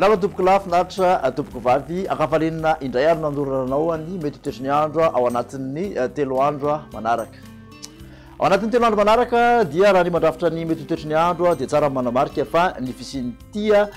Menapa tompoko lafinaritra tompoko vavy akafalinina indray ary nandoranao ny mety toetriny andro ao anatin'ny 3 andro manaraka. Ao anatin'ny 3 andro manaraka dia raha ny mandrafitra ny mety toetriny andro dia tsara manamarika fa ny fisian'ny tia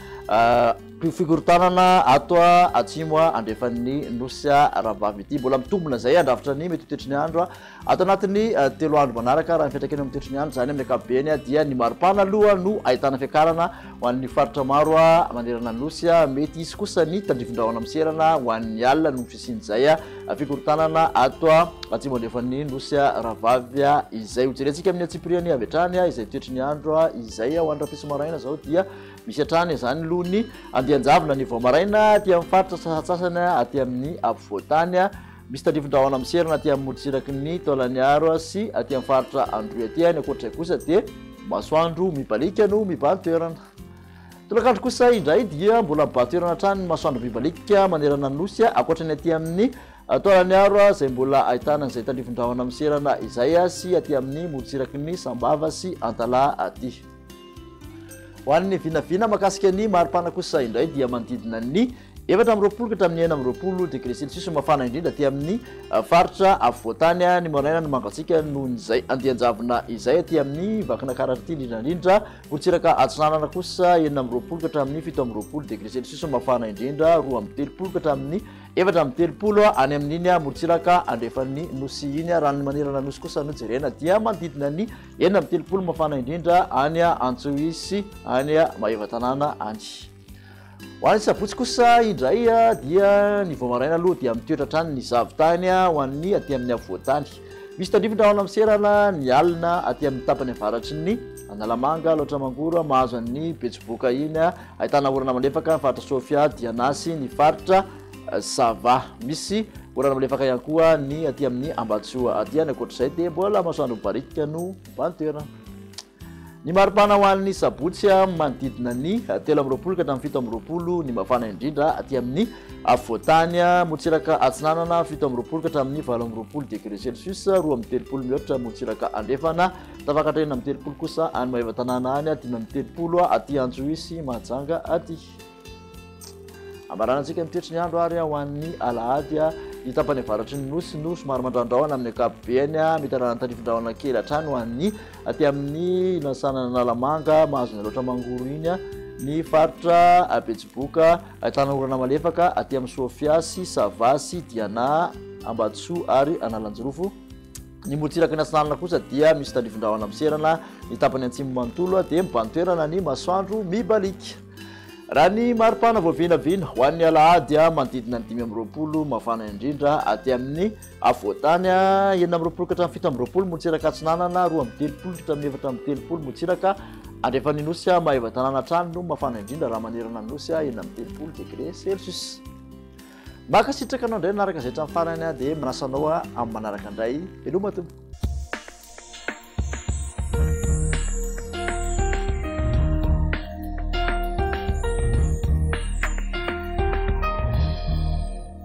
fikorotanana ato atsimo andrefan'ny nosy rahavavy ity mbola mitombona zay andrafitra ny mety toetriny andro ato anatin'ny 3 andro manaraka raha mipetraka eny amin'ny toetriny andro zany amin'ny ankapobeny dia ny maripana aloha no ahitana fiakarana ho an'ny faritra maro manerana ny nosy mety isy kosa ny tandrifondrahona miserana ho an'ny alina no fisian'izay fikorotanana ato atsimo andrefan'ny nosy rahavavy izay hojerentsika amin'ny atsipiriany avy hatrany izay toetriny andro izay ho andrafisy maraina zao dia misy hatrany zany aloha ny andianjavona ny vao maraina aty amin'ny faritra sasasasany aty amin'ny afovoantany misy tandrifondrahona miserana aty amin'ny morotsiraky ny taolaniaro sy aty amin'ny faritra androy aty ny akoatray kosa dia masoandro mibalika no mibahan-toerana. Tolakandro kosa indray dia mbola mibahan-toerana hatrany ny masoandro mibalika manerana ny nosy akoatrany aty amin'ny taolaniaro izay mbola ahitana izay tandrifondrahona miserana izay sy aty amin'ny morotsiraky ny sambava sy antala aty. Ho an'ny vinavina makasika ny maripana kosa indray dia manodidina ny 420 hatramin'ny 920 degré celsius mafana indrindra aty amin'ny faritra afovoantany ny maraina no mangatsika noho nyzay andianjavona izay aty amin'ny vakina kararaty indrindrandrindra morotsiraka atsinanana kosa 920 hatramin'ny 720 degré celsius mafana indrindra 230 hatramin'ny 430 any amin'iny morotsiraka andrefan'ny nosy iny raha ny manerana nosy kosa no jerena dia manodidina ny 430 mafana indrindra any Antsohisy any Maevatanana any. Ho an'ny sabotsy kosa indray dia ny vao maraina aloha dia mitoetra hatrany ny zavotany ho an'ny aty amin'ny afovoantany. Misy tandrifondrahona miserana ny alina aty amin'ny tapany avaratry ny Analamanga, Loatramangoro, mahazo an'ny Betsiboka iny ahitana orana malefaka ny faritra Sofia, Dianasy, ny faritra Sava. Misy orana malefaka ihany koa ny aty amin'ny Ambatsoa aty any akoatr'izay dia mbola masoandro mibarika no mibahan-toerana. Ny maripana ho an'ny sabotsy manodidina ny 13 hatramin'ny 17 ny mafana indrindra aty amin'ny afovoantany morotsiraka atsinanana 17 hatramin'ny 18 degré celsius 230 mihoatra morotsiraka andrefana tafakatrena amin'ny 30 kosa any Maevatanana any 530 aty Antsohisy Mahajanga aty. Ambaranantsika mitoetriny andro ary ho an'ny alahady ny tapany avaratry ny nosy no somary mandrandrahona amin'ny ankapobeny mitarana tandrifondrahona kely hatrany ho an'ny aty amin'ny nasanana Analamanga mahazo ny Loatramangoro iny ny faritra Betsiboka ahitana orana malefaka aty amin'ny Sofia sy Sava sy Diana, Ambatsoa ary Analanjorofo. Ny morotsiraky ny atsinanana kosa dia misy tandrifondrahona miserana ny tapany antsimo manontolo dia mibahan-toerana ny masoandro mibalika. Raha ny maripana vao vinavina ho an'ny alahady manodidina ny 520 mafana indrindra aty amin'ny afovoantany 920 hatramin'ny 720 morotsiraka atsinanana 230 hatramin'ny 430 morotsiraka andrefan'ny nosy Maevatanana hatrany no mafana indrindra raha manerana ny nosy 30 degré celsius. Makasitraka anao indray naraka izay hatramin'ny farany dia manasanao amin'ny manaraka indray. Veloma tompo.